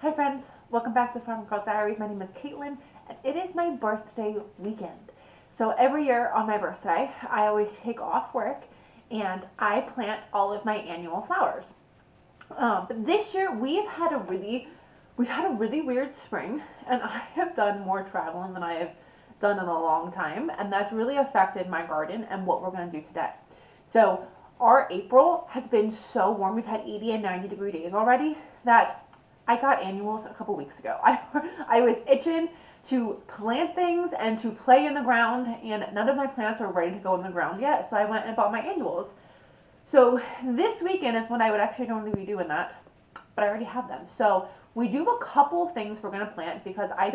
Hi friends, welcome back to Farm Girl Diaries. My name is Caitlin and it is my birthday weekend. So every year on my birthday, I always take off work and I plant all of my annual flowers. But this year we've had a really weird spring and I have done more traveling than I have done in a long time, and that's really affected my garden and what we're going to do today. So our April has been so warm. We've had 80 and 90-degree days already that I got annuals a couple weeks ago. I was itching to plant things and to play in the ground, and none of my plants are ready to go in the ground yet, so I went and bought my annuals. So this weekend is when I would actually normally be doing that, but I already have them. So we do have a couple things we're gonna plant because I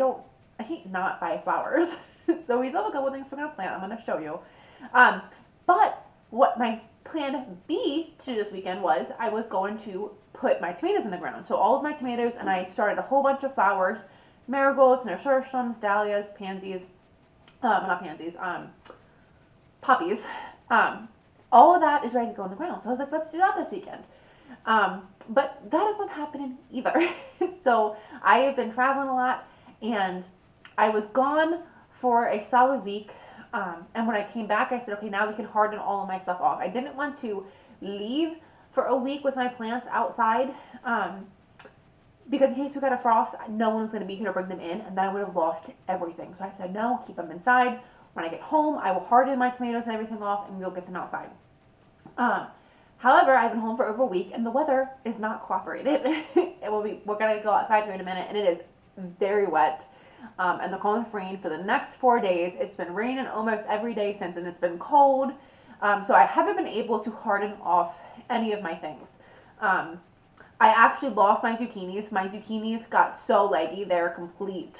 hate not buy flowers. So we still have a couple things we're gonna plant. I'm gonna show you. But what my plan B to do this weekend was I was going to put my tomatoes in the ground. So all of my tomatoes, and I started a whole bunch of flowers, marigolds, nasturtiums, dahlias, pansies, not pansies, poppies. All of that is ready to go in the ground. So I was like, let's do that this weekend. But that is not happening either. So I have been traveling a lot and I was gone for a solid week. And when I came back, I said, okay, now we can harden all of my stuff off. I didn't want to leave for a week with my plants outside because in case we got a frost, no one's going to be here to bring them in, and then I would have lost everything. So I said, no, keep them inside. When I get home, I will harden my tomatoes and everything off, and we'll get them outside. However, I've been home for over a week, and the weather is not cooperating. We're going to go outside here in a minute, and it is very wet. And they're calling for rain for the next 4 days. It's been raining almost every day since, and it's been cold. So I haven't been able to harden off any of my things. I actually lost my zucchinis. My zucchinis got so leggy, they're complete.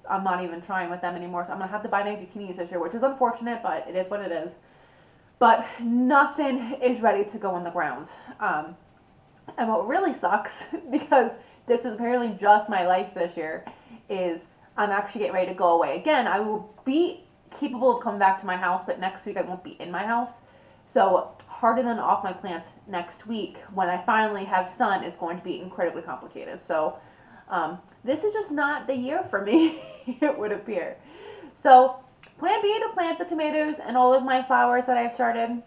I'm not even trying with them anymore, so I'm going to have to buy my zucchinis this year, which is unfortunate, but it is what it is. But nothing is ready to go in the ground. And what really sucks, because this is apparently just my life this year, is I'm actually getting ready to go away again. I will be capable of coming back to my house, but next week I won't be in my house. So hardening off my plants next week when I finally have sun is going to be incredibly complicated. So this is just not the year for me, it would appear. So plan B to plant the tomatoes and all of my flowers that I've started,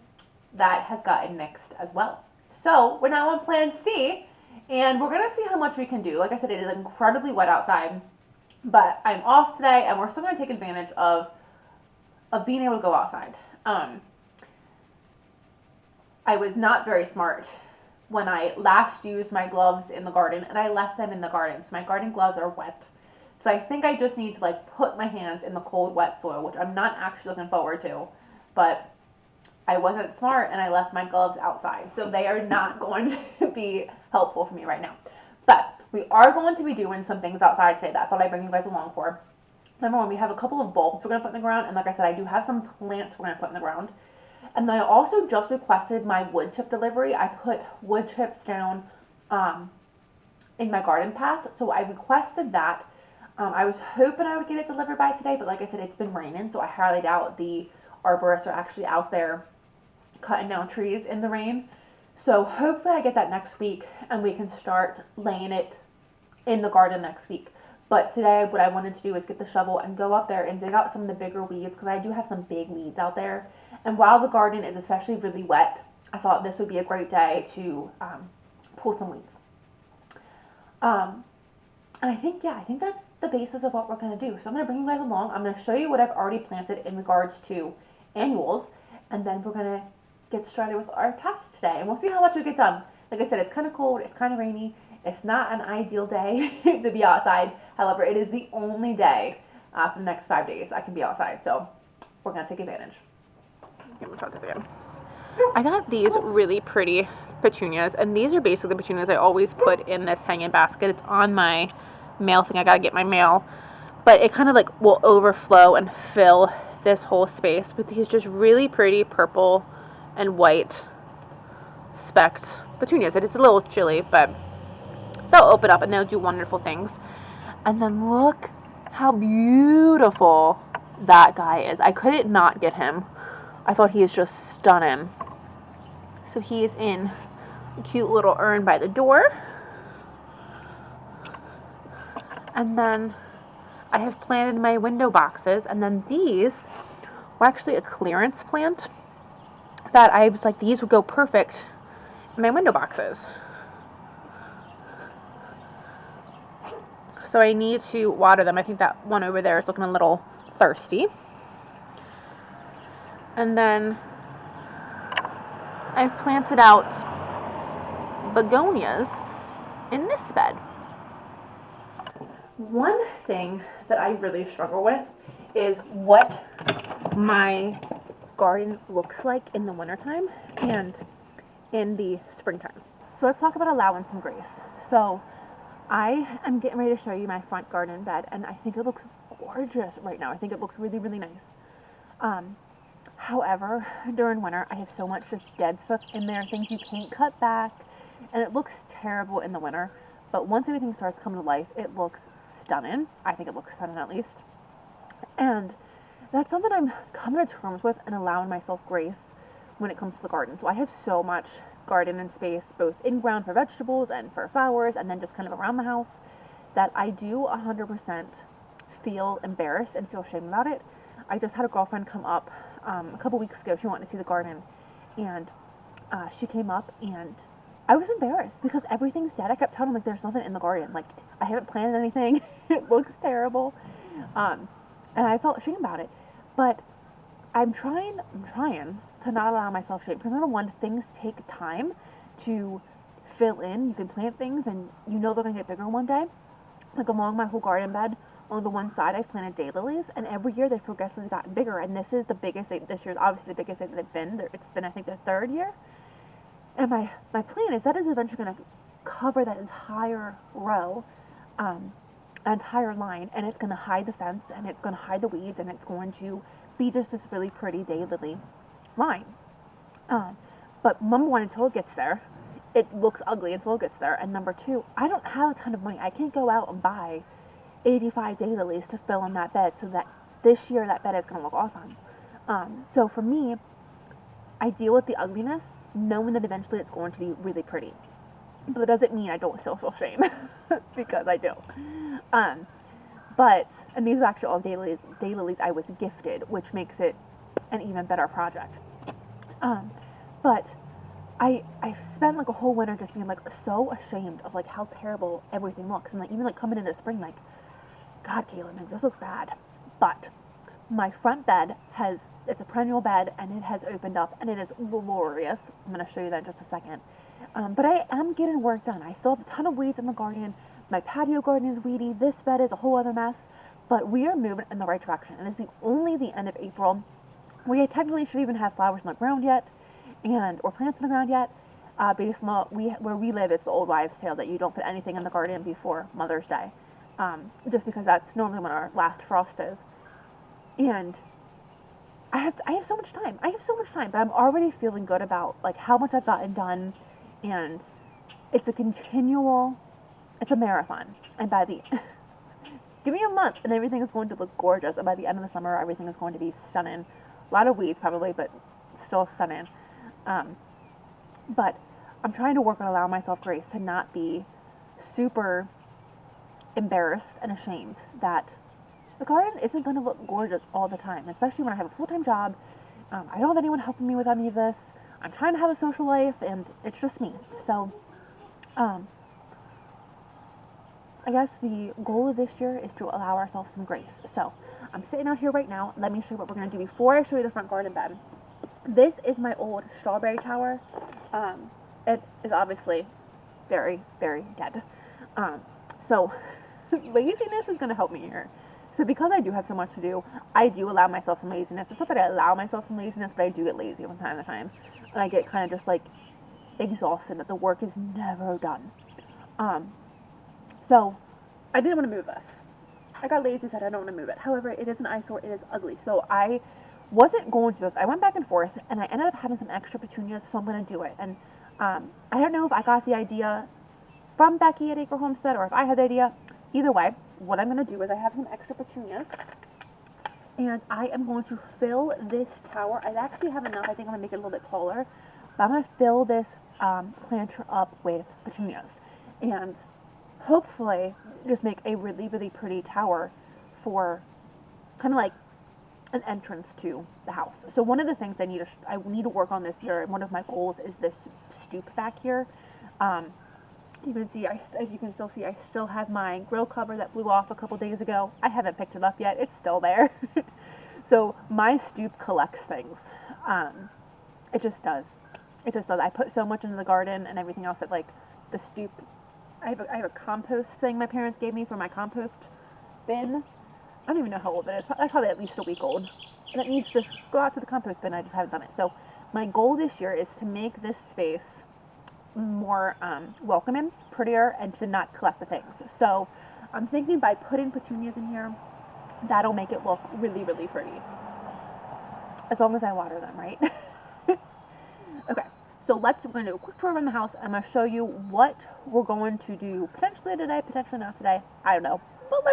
that has gotten nixed as well. So we're now on plan C, and we're going to see how much we can do. Like I said, it is incredibly wet outside, but I'm off today, and we're still going to take advantage of being able to go outside. I was not very smart when I last used my gloves in the garden, and I left them in the garden. So my garden gloves are wet. So I think I just need to put my hands in the cold, wet soil, which I'm not actually looking forward to. But I wasn't smart and I left my gloves outside. So they are not going to be helpful for me right now. But we are going to be doing some things outside today that I thought I'd bring you guys along for. Number one, we have a couple of bulbs we're going to put in the ground. And like I said, I do have some plants we're going to put in the ground. And then I also just requested my wood chip delivery. I put wood chips down in my garden path. So I requested that. I was hoping I would get it delivered by today, but like I said, it's been raining, so I highly doubt the arborists are actually out there cutting down trees in the rain. So hopefully I get that next week and we can start laying it in the garden next week. But today what I wanted to do is get the shovel and go up there and dig out some of the bigger weeds, because I do have some big weeds out there. And while the garden is especially really wet, I thought this would be a great day to pull some weeds. And I think that's the basis of what we're going to do. So I'm going to bring you guys along. I'm going to show you what I've already planted in regards to annuals, and then we're going to get started with our tasks today, and we'll see how much we get done. Like I said, it's kind of cold, it's kind of rainy, it's not an ideal day to be outside. However, it is the only day for the next 5 days I can be outside, so we're going to take advantage. Here, we'll try this again. I got these really pretty petunias, and these are basically the petunias I always put in this hanging basket. It's on my mail thing. I gotta get my mail, but it kind of will overflow and fill this whole space with these just really pretty purple and white specked petunias. It's a little chilly, but they'll open up and they'll do wonderful things. And then look how beautiful that guy is. I couldn't not get him. I thought he is just stunning. So he is in a cute little urn by the door. And then I have planted my window boxes, and then these were actually a clearance plant that I was like, these would go perfect in my window boxes. So I need to water them. I think that one over there is looking a little thirsty. And then I've planted out begonias in this bed. One thing that I really struggle with is what my garden looks like in the wintertime and in the springtime. So let's talk about allowing some grace. So I am getting ready to show you my front garden bed, and I think it looks gorgeous right now. I think it looks really, really nice. However, during winter, I have so much just dead stuff in there, things you can't cut back, and it looks terrible in the winter. But once everything starts coming to life, it looks stunning. I think it looks stunning at least. And that's something I'm coming to terms with and allowing myself grace when it comes to the garden. So I have so much garden and space, both in ground for vegetables and for flowers, and then just kind of around the house, that I do 100% feel embarrassed and feel shame about it. I just had a girlfriend come up a couple weeks ago. She wanted to see the garden, and she came up, and I was embarrassed because everything's dead. I kept telling her, like, there's nothing in the garden. Like, I haven't planted anything. It looks terrible. And I felt shame about it. But I'm trying to not allow myself shame. Because number one, things take time to fill in. You can plant things and you know they're going to get bigger one day. Like along my whole garden bed, on the one side I've planted daylilies, and every year they've progressively gotten bigger. And this is the biggest, this year's obviously the biggest that they've been. It's been, I think, the third year. And my plan is that is eventually going to cover that entire row, entire line, and it's going to hide the fence, and it's going to hide the weeds, and it's going to be just this really pretty daylily line. But number one, until it gets there, it looks ugly until it gets there. And number two, I don't have a ton of money. I can't go out and buy 85 daylilies to fill in that bed so that this year that bed is going to look awesome. So for me, I deal with the ugliness knowing that eventually it's going to be really pretty. But it doesn't mean I don't still feel shame because I do. And these are actually all daylilies I was gifted, which makes it an even better project. But I've spent like a whole winter just being like so ashamed of like how terrible everything looks, and like even like coming into spring, like, God, Caitlin, like, this looks bad. But my front bed it's a perennial bed, and it has opened up, and it is glorious. I'm going to show you that in just a second. But I am getting work done. I still have a ton of weeds in the garden. My patio garden is weedy. This bed is a whole other mess. But we are moving in the right direction, and it's only the end of April. We technically should even have flowers in the ground yet, or plants in the ground yet. Based on where we live, it's the old wives' tale that you don't put anything in the garden before Mother's Day, just because that's normally when our last frost is. And I have so much time. I have so much time, but I'm already feeling good about like how much I've gotten done, and it's a marathon. And by the give me a month, and everything is going to look gorgeous. And by the end of the summer, everything is going to be stunning. A lot of weeds probably, but still stunning. But I'm trying to work on allowing myself grace to not be super embarrassed and ashamed that the garden isn't going to look gorgeous all the time, especially when I have a full-time job. I don't have anyone helping me with any of this. I'm trying to have a social life, and it's just me. So, I guess the goal of this year is to allow ourselves some grace. So, I'm sitting out here right now. Let me show you what we're going to do before I show you the front garden bed. This is my old strawberry tower. It is obviously very, very dead. So, laziness is going to help me here. So because I do have so much to do, I do allow myself some laziness. It's not that I allow myself some laziness, but I do get lazy from time to time. And I get kind of just like exhausted that the work is never done. So I didn't want to move this. I got lazy, said I don't want to move it. However, it is an eyesore, it is ugly. So I wasn't going to do this. I went back and forth, and I ended up having some extra petunias, so I'm going to do it. And I don't know if I got the idea from Becky at Acre Homestead or if I had the idea. Either way, what I'm going to do is I have some extra petunias, and I am going to fill this tower. I actually have enough. I think I'm going to make it a little bit taller, but I'm going to fill this planter up with petunias. And hopefully just make a really, really pretty tower for kind of like an entrance to the house. So one of the things I need to work on this year, and one of my goals is this stoop back here. Um, you can see, as you can still see, I still have my grill cover that blew off a couple days ago. I haven't picked it up yet. It's still there. So my stoop collects things. Um, it just does. It just does. I put so much into the garden and everything else that like the stoop. I have a compost thing my parents gave me for my compost bin. I don't even know how old it is. That's probably at least a week old. And it needs to go out to the compost bin. I just haven't done it. So my goal this year is to make this space more welcoming, prettier, and to not collect the things. So I'm thinking by putting petunias in here, that'll make it look really, really pretty. As long as I water them, right? Okay, so we're going to do a quick tour around the house. I'm going to show you what we're going to do potentially today, potentially not today. I don't know. But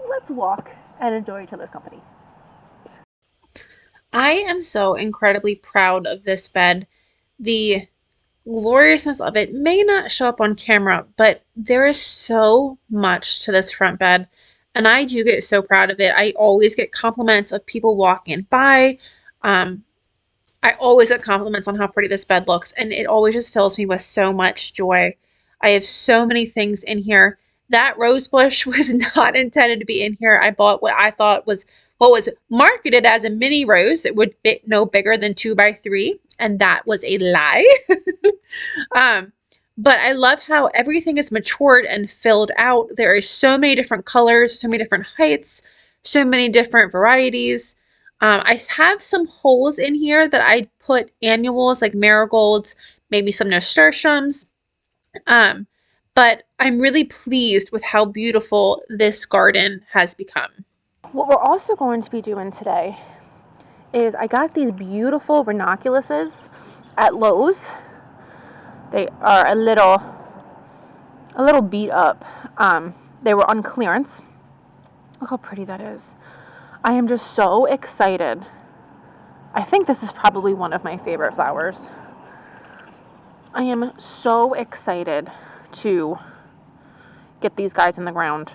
let's walk and enjoy each other's company. I am so incredibly proud of this bed. The gloriousness of it may not show up on camera, but there is so much to this front bed. And I do get so proud of it. I always get compliments of people walking by. Um, I always get compliments on how pretty this bed looks, and it always just fills me with so much joy. I have so many things in here. That rose bush was not intended to be in here. I bought what I thought was what was marketed as a mini rose. It would be no bigger than 2 by 3, and that was a lie. um, but I love how everything is matured and filled out. There are so many different colors, so many different heights, so many different varieties. I have some holes in here that I put annuals like marigolds, maybe some nasturtiums. Um, but I'm really pleased with how beautiful this garden has become. What we're also going to be doing today is I got these beautiful ranunculuses at Lowe's. They are a little beat up. They were on clearance. Look how pretty that is. I am just so excited. I think this is probably one of my favorite flowers. I am so excited to get these guys in the ground.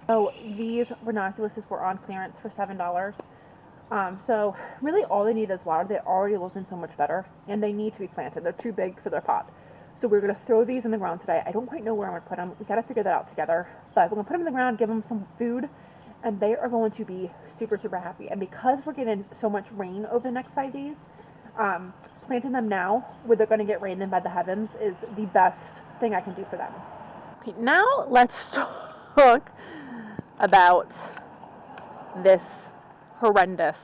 So these ranunculuses were on clearance for $7. So really all they need is water. They're already looking so much better, and they need to be planted. They're too big for their pot. So we're going to throw these in the ground today. I don't quite know where I'm going to put them. We got to figure that out together. But we're going to put them in the ground, give them some food, and they are going to be super, super happy. And because we're getting so much rain over the next 5 days, planting them now where they're going to get rained in by the heavens is the best thing I can do for them. Okay, now let's talk about this horrendous,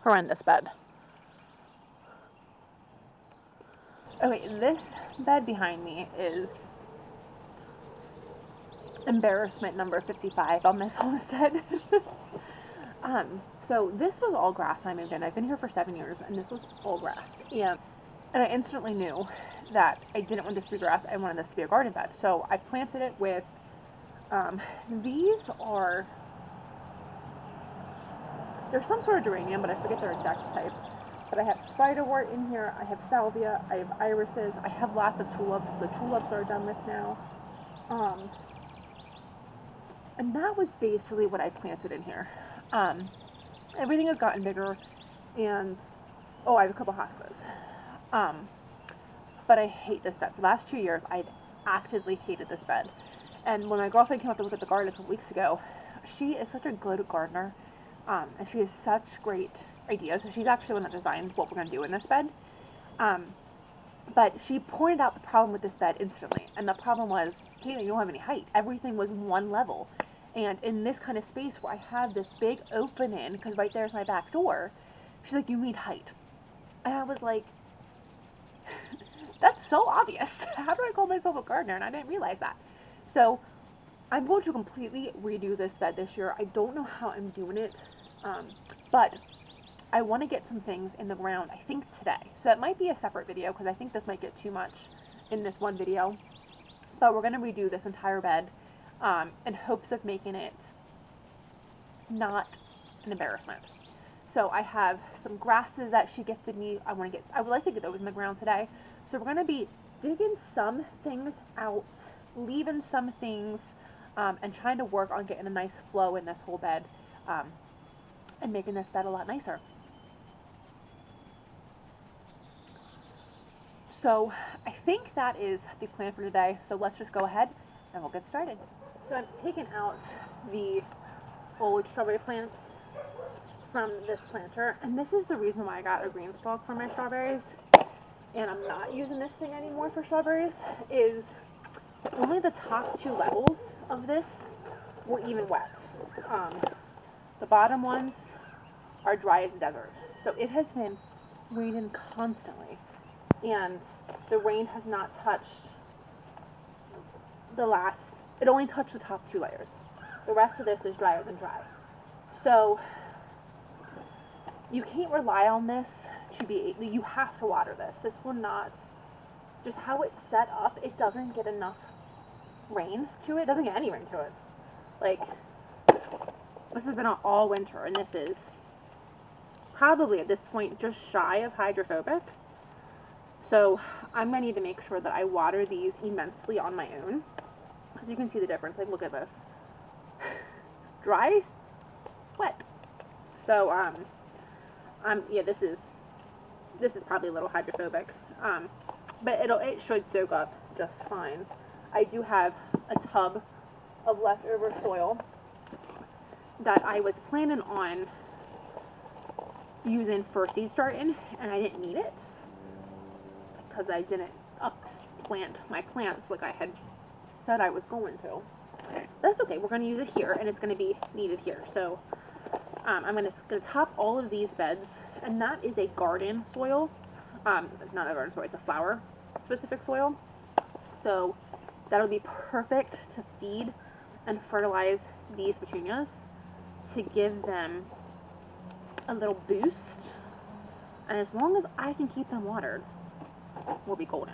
horrendous bed. Okay, this bed behind me is embarrassment number 55 on this homestead. So this was all grass when I moved in. I've been here for 7 years, and this was all grass. And I instantly knew that I didn't want this to be grass. I wanted this to be a garden bed. So I planted it with, these are, they're some sort of geranium, but I forget their exact type. But I have spiderwort in here, I have salvia, I have irises, I have lots of tulips. The tulips are done with now. Um, and that was basically what I planted in here. Um, Everything has gotten bigger, and oh, I have a couple hostas. Um, but I hate this bed. For the last 2 years, I'd actively hated this bed. And when my girlfriend came up to look at the garden a couple weeks ago, she is such a good gardener, and she has such great ideas. So she's actually the one that designed what we're going to do in this bed. Um, but she pointed out the problem with this bed instantly, and the problem was, Caitlin, you don't have any height. Everything was one level. And in this kind of space where I have this big opening, because right there's my back door, she's like, you need height. And I was like, that's so obvious. How do I call myself a gardener? And I didn't realize that. So I'm going to completely redo this bed this year. I don't know how I'm doing it, but I want to get some things in the ground, I think today. So that might be a separate video because I think this might get too much in this one video. But we're going to redo this entire bed in hopes of making it not an embarrassment. So I have some grasses that she gifted me. I would like to get those in the ground today. So we're going to be digging some things out, leaving some things, and trying to work on getting a nice flow in this whole bed, um, and making this bed a lot nicer. So I think that is the plan for today. So let's just go ahead and we'll get started. So I've taken out the old strawberry plants from this planter, and this is the reason why I got a green stalk for my strawberries, and I'm not using this thing anymore for strawberries, is only the top 2 levels of this were even wet. The bottom ones are dry as a desert. So it has been raining constantly, and the rain has not touched it only touched the top 2 layers. The rest of this is drier than dry. So you can't rely on this you have to water this. This will not, just how it's set up, it doesn't get enough rain to it. It doesn't get any rain to it. Like, this has been all winter, and this is probably at this point just shy of hydrophobic. So I'm going to need to make sure that I water these immensely on my own. As you can see the difference. Like, look at this. Dry, wet. So, yeah, this is probably a little hydrophobic. But it should soak up just fine. I do have a tub of leftover soil that I was planning on using for seed starting, and I didn't need it because I didn't plant my plants like I had said I was going to. That's okay. We're going to use it here, and it's going to be needed here. So I'm going to top all of these beds, and that is a garden soil. It's not a garden soil. It's a flower specific soil. So that'll be perfect to feed and fertilize these petunias to give them a little boost. And as long as I can keep them watered, we'll be golden.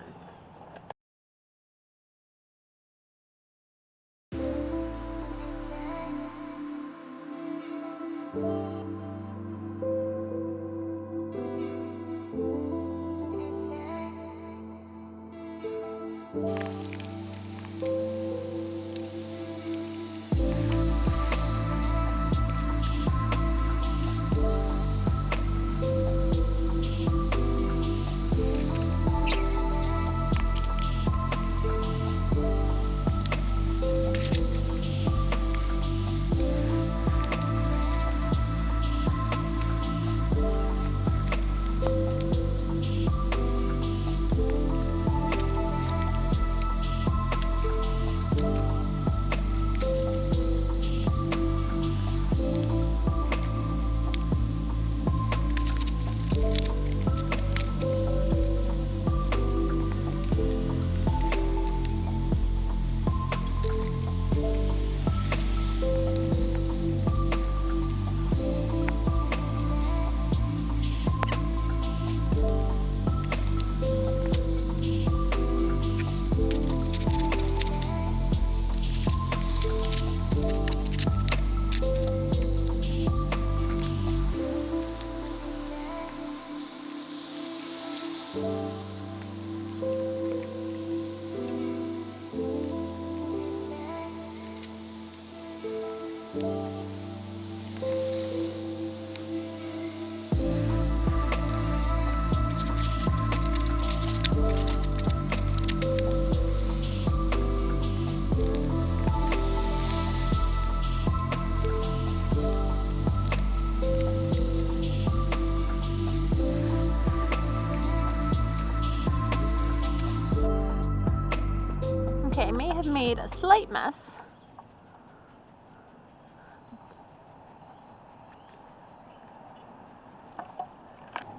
Okay, I may have made a slight mess.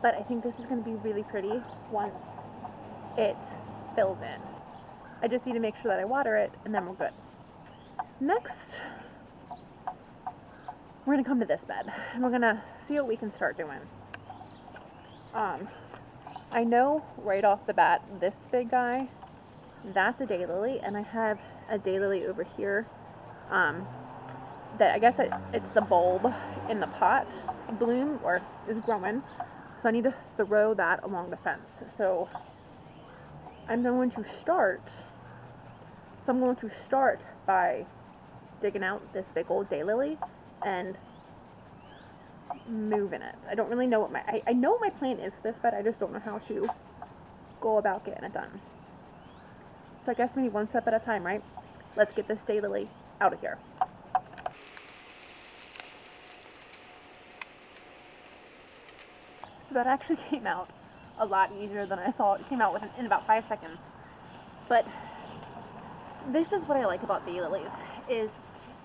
But I think this is going to be really pretty once it fills in. I just need to make sure that I water it, and then we're good. Next, we're going to come to this bed, and we're going to see what we can start doing. I know right off the bat, this big guy, that's a daylily, and I have a daylily over here that I guess it's the bulb in the pot bloom or is growing, so I need to throw that along the fence. So I'm going to start, so I'm going to start by digging out this big old daylily and moving it. I don't really know what I know what my plan is for this bed, I just don't know how to go about getting it done. So I guess maybe one step at a time, right? Let's get this daylily out of here. So that actually came out a lot easier than I thought. It came out in about 5 seconds. But this is what I like about daylilies, is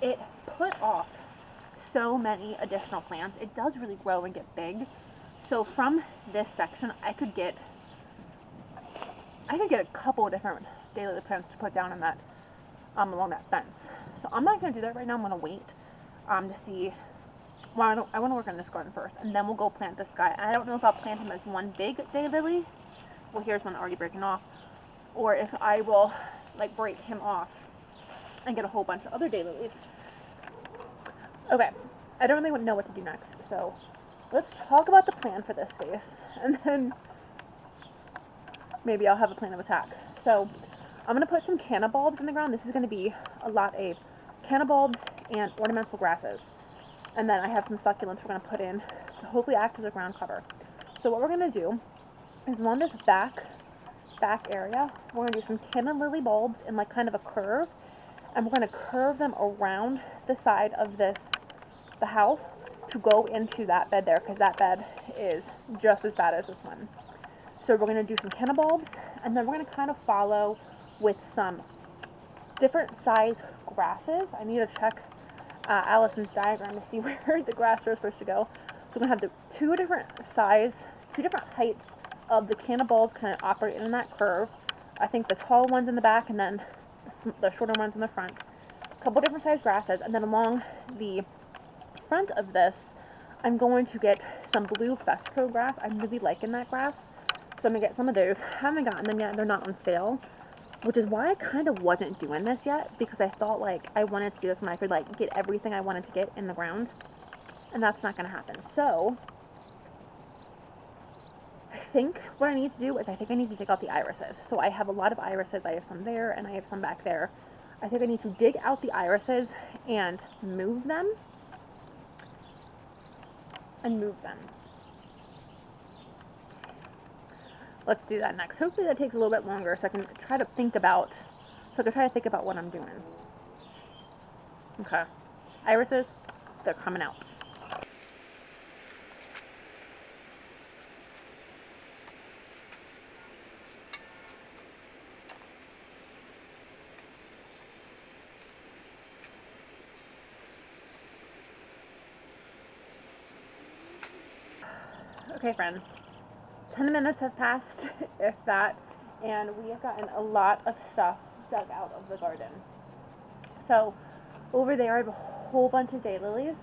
it put off so many additional plants. It does really grow and get big. So from this section, I could get a couple of different daylily plants to put down in that along that fence. So I'm not gonna do that right now. I'm gonna wait to see. Well, I want to work on this garden first, and then we'll go plant this guy. And I don't know if I'll plant him as one big daylily. Well, here's one already breaking off, or if I will like break him off and get a whole bunch of other daylilies. Okay, I don't really know what to do next, so let's talk about the plan for this space, and then maybe I'll have a plan of attack. So I'm going to put some canna bulbs in the ground. This is going to be a lot of canna bulbs and ornamental grasses. And then I have some succulents we're going to put in to hopefully act as a ground cover. So what we're going to do is along this back area, we're going to do some canna lily bulbs in like kind of a curve. And we're going to curve them around the side of the house to go into that bed there, because that bed is just as bad as this one. So we're going to do some canna bulbs, and then we're going to kind of follow with some different size grasses. I need to check Allison's diagram to see where the grasses are supposed to go. So we're going to have the two different heights of the canna bulbs kind of operating in that curve. I think the tall ones in the back, and then the shorter ones in the front. A couple different size grasses, and then along the front of this, I'm going to get some blue fescue grass. I'm really liking that grass, so I'm going to get some of those. I haven't gotten them yet, they're not on sale, which is why I kind of wasn't doing this yet, because I thought like I wanted to do this when I could like get everything I wanted to get in the ground, and that's not going to happen. So I think what I need to do is I think I need to take out the irises. So I have a lot of irises. I have some there and I have some back there. I think I need to dig out the irises and move them. Let's do that next. Hopefully that takes a little bit longer so I can try to think about what I'm doing. Okay. Irises, they're coming out. Okay, friends, 10 minutes have passed, if that, and we have gotten a lot of stuff dug out of the garden. So over there I have a whole bunch of daylilies,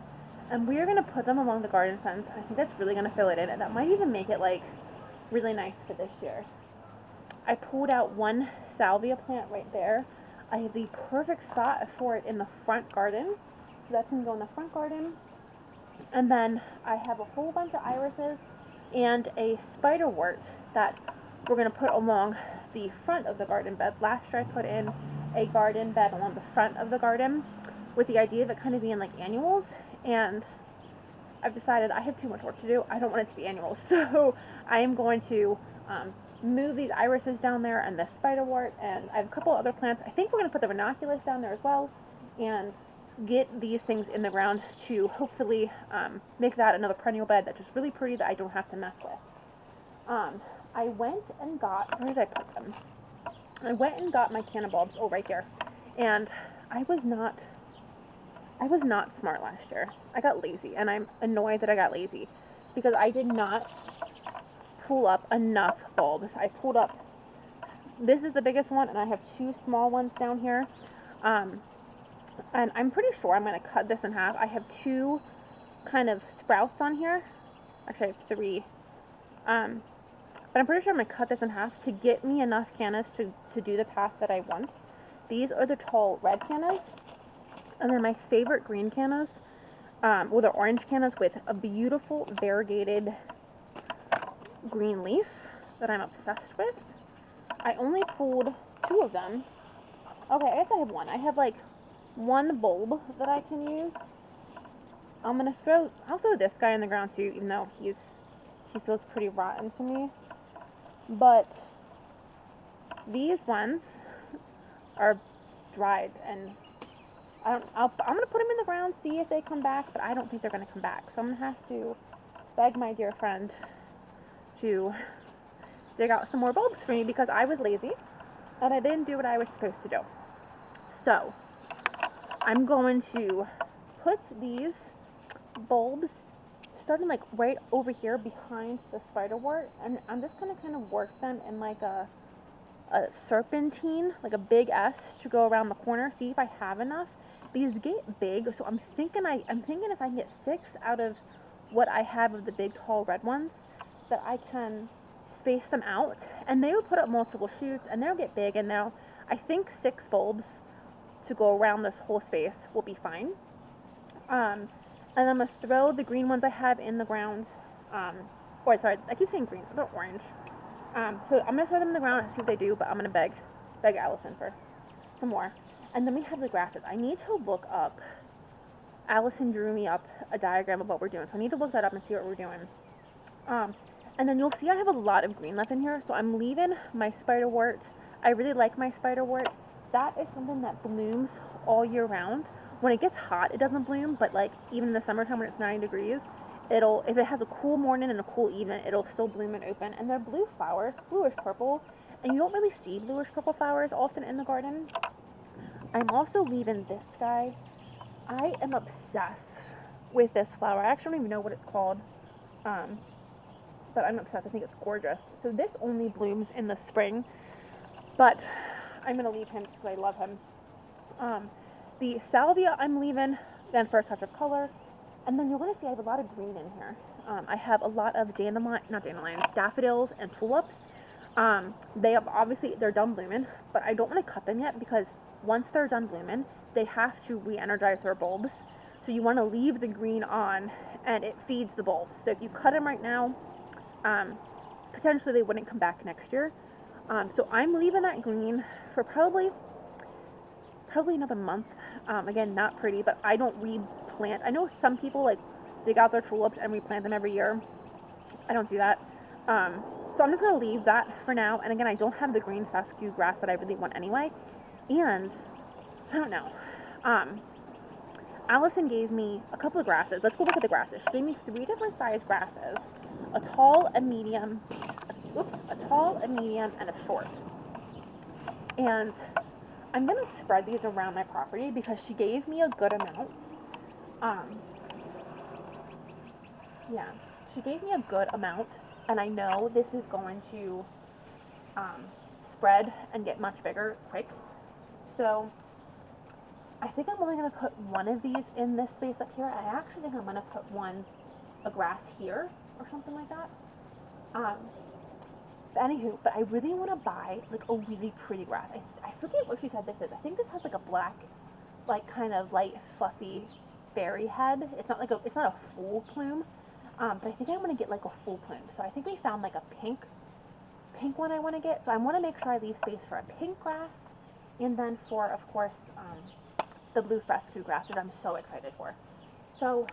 and we are going to put them along the garden fence. I think that's really going to fill it in, and that might even make it like really nice for this year. I pulled out one salvia plant right there. I have the perfect spot for it in the front garden, so that's going to go in the front garden. And then I have a whole bunch of irises and a spiderwort that we're going to put along the front of the garden bed. Last year I put in a garden bed along the front of the garden with the idea of it kind of being like annuals, and I've decided I have too much work to do. I don't want it to be annuals, so I am going to move these irises down there and the spiderwort, and I have a couple other plants. I think we're going to put the ranunculus down there as well, and get these things in the ground to hopefully make that another perennial bed that's just really pretty that I don't have to mess with. I went and got, where did I put them? I went and got my canna bulbs, oh right here, and I was not smart last year. I got lazy, and I'm annoyed that I got lazy because I did not pull up enough bulbs. I pulled up, this is the biggest one, and I have two small ones down here. And I'm pretty sure I'm going to cut this in half. I have two kind of sprouts on here. Actually, I have three. But I'm pretty sure I'm going to cut this in half to get me enough cannas to do the path that I want. These are the tall red cannas. And then my favorite green cannas, well, they're orange cannas with a beautiful variegated green leaf that I'm obsessed with. I only pulled 2 of them. Okay, I guess I have one. I have like one bulb that I can use. I'll throw this guy in the ground too, even though he feels pretty rotten to me. But these ones are dried, and I'm gonna put them in the ground, see if they come back, but I don't think they're gonna come back. So I'm gonna have to beg my dear friend to dig out some more bulbs for me because I was lazy and I didn't do what I was supposed to do. So I'm going to put these bulbs starting like right over here behind the spiderwort, and I'm just gonna kind of work them in like a serpentine, like a big S to go around the corner. See if I have enough. These get big, so I'm thinking if I can get 6 out of what I have of the big tall red ones, that I can space them out, and they will put up multiple shoots, and they'll get big, and I think 6 bulbs to go around this whole space will be fine. And I'm gonna throw the green ones I have in the ground. Or sorry, I keep saying green, they're orange. So I'm gonna throw them in the ground and see what they do, but I'm gonna beg Allison for some more. And then we have the grasses. I need to look up. Allison drew me up a diagram of what we're doing, so I need to look that up and see what we're doing. And then you'll see I have a lot of green left in here, so I'm leaving my spiderwort. I really like my spiderwort. That is something that blooms all year round. When it gets hot, it doesn't bloom, but like even in the summertime when it's 90 degrees, if it has a cool morning and a cool evening, it'll still bloom and open. And they're blue flowers, bluish purple, and you don't really see bluish purple flowers often in the garden. I'm also leaving this guy. I am obsessed with this flower. I actually don't even know what it's called, but I'm obsessed. I think it's gorgeous. So this only blooms in the spring, but I'm gonna leave him because I love him. The salvia I'm leaving then for a touch of color, and then you're gonna see I have a lot of green in here. I have a lot of daffodils and tulips. They're done blooming, but I don't want to cut them yet because once they're done blooming, they have to re-energize their bulbs. So you want to leave the green on, and it feeds the bulbs. So if you cut them right now, potentially they wouldn't come back next year. So I'm leaving that green for probably another month. Again, not pretty, but I don't replant. I know some people like dig out their tulips and replant them every year. I don't do that. So I'm just going to leave that for now. And again, I don't have the green fescue grass that I really want anyway. And I don't know. Allison gave me a couple of grasses. Let's go look at the grasses. She gave me 3 different size grasses. A tall, a medium, and a short. And I'm going to spread these around my property because she gave me a good amount. Yeah, she gave me a good amount, and I know this is going to spread and get much bigger quick. So I think I'm only going to put one of these in this space up here. I actually think I'm going to put a grass here or something like that. But I really want to buy like a really pretty grass. I forget what she said this is. I think this has like a black, like kind of light fluffy berry head. It's not a full plume. But I think I want to get like a full plume. So I think we found like a pink one I want to get. So I want to make sure I leave space for a pink grass, and then for, of course, the blue fescue grass that I'm so excited for. So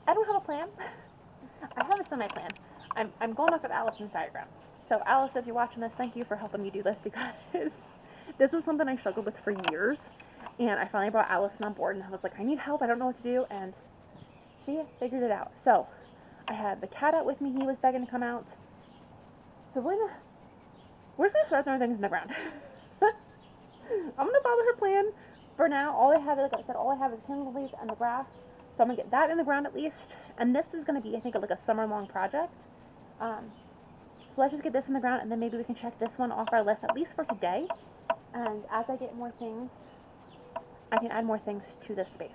I don't have a plan. I have a semi-plan. I'm going off of Allison's diagram. So Alice, if you're watching this, thank you for helping me do this because this was something I struggled with for years. And I finally brought Allison on board and I was like, I need help. I don't know what to do. And she figured it out. So I had the cat out with me. He was begging to come out. So we're just going to start throwing things in the ground. I'm going to follow her plan. For now, all I have, like I said, is candle leaves and the grass. So I'm going to get that in the ground at least. And this is going to be, I think, like a summer-long project. So let's just get this in the ground, and then maybe we can check this one off our list, at least for today. And as I get more things, I can add more things to this space.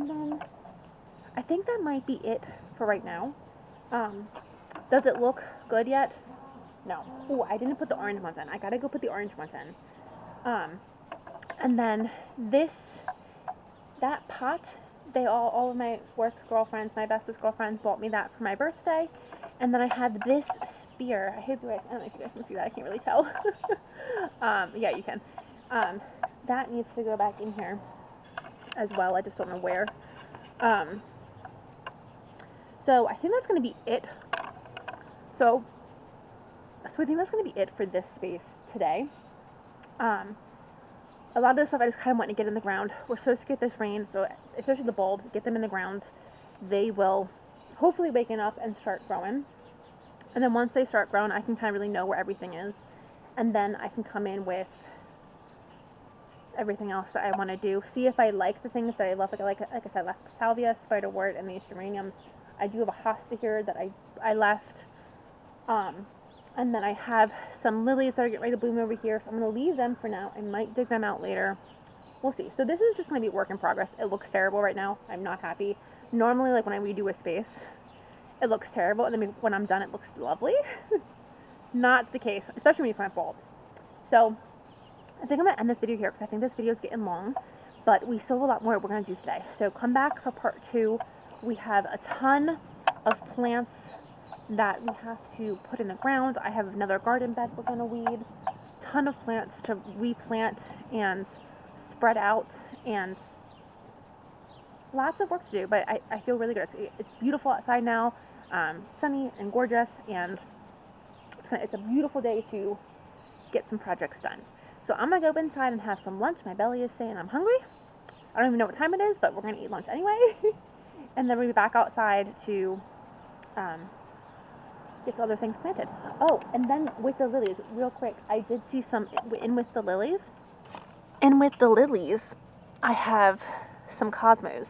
And then I think that might be it for right now. Um, does it look good yet? No. Oh, I didn't put the orange ones in. I gotta go put the orange ones in. And then that pot, all of my work girlfriends, my bestest girlfriends bought me that for my birthday. And then I had this spear. I hope you guys, I don't know if you guys can see that. I can't really tell. Yeah, you can. That needs to go back in here as well. I just don't know where. So I think that's going to be it. So I think that's going to be it for this space today. A lot of this stuff I just kind of want to get in the ground. We're supposed to get this rain, so especially the bulbs, get them in the ground. They will hopefully waken up and start growing. And then once they start growing, I can kind of really know where everything is. And then I can come in with everything else that I want to do. See if I like the things that I love. Like I said, I left salvia, spiderwort, and these geraniums. I do have a hosta here that I left. And then I have some lilies that are getting ready to bloom over here. So I'm going to leave them for now. I might dig them out later. We'll see. So this is just going to be work in progress. It looks terrible right now. I'm not happy. Normally, like when I redo a space, it looks terrible. And then when I'm done, it looks lovely. Not the case, especially when you plant bulbs. So I think I'm going to end this video here because I think this video is getting long. But we still have a lot more we're going to do today. So come back for part 2. We have a ton of plants that we have to put in the ground. I have another garden bed we're going to weed. Ton of plants to replant and spread out, and lots of work to do, but I feel really good. It's beautiful outside now, sunny and gorgeous, and it's a beautiful day to get some projects done. So I'm going to go inside and have some lunch. My belly is saying I'm hungry. I don't even know what time it is, but we're going to eat lunch anyway. And then we'll be back outside to get the other things planted. Oh, and then with the lilies, real quick, I did see some in with the lilies. And with the lilies, I have some cosmos.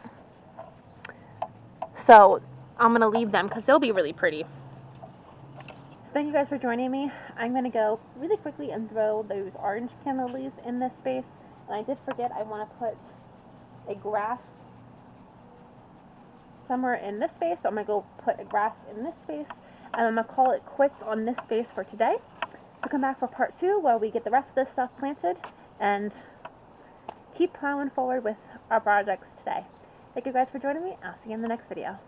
So I'm going to leave them because they'll be really pretty. So thank you guys for joining me. I'm going to go really quickly and throw those orange can lilies in this space. And I did forget I want to put a grass somewhere in this space. So I'm going to go put a grass in this space. And I'm going to call it quits on this space for today. So come back for part 2 where we get the rest of this stuff planted and keep plowing forward with our projects today. Thank you guys for joining me. I'll see you in the next video.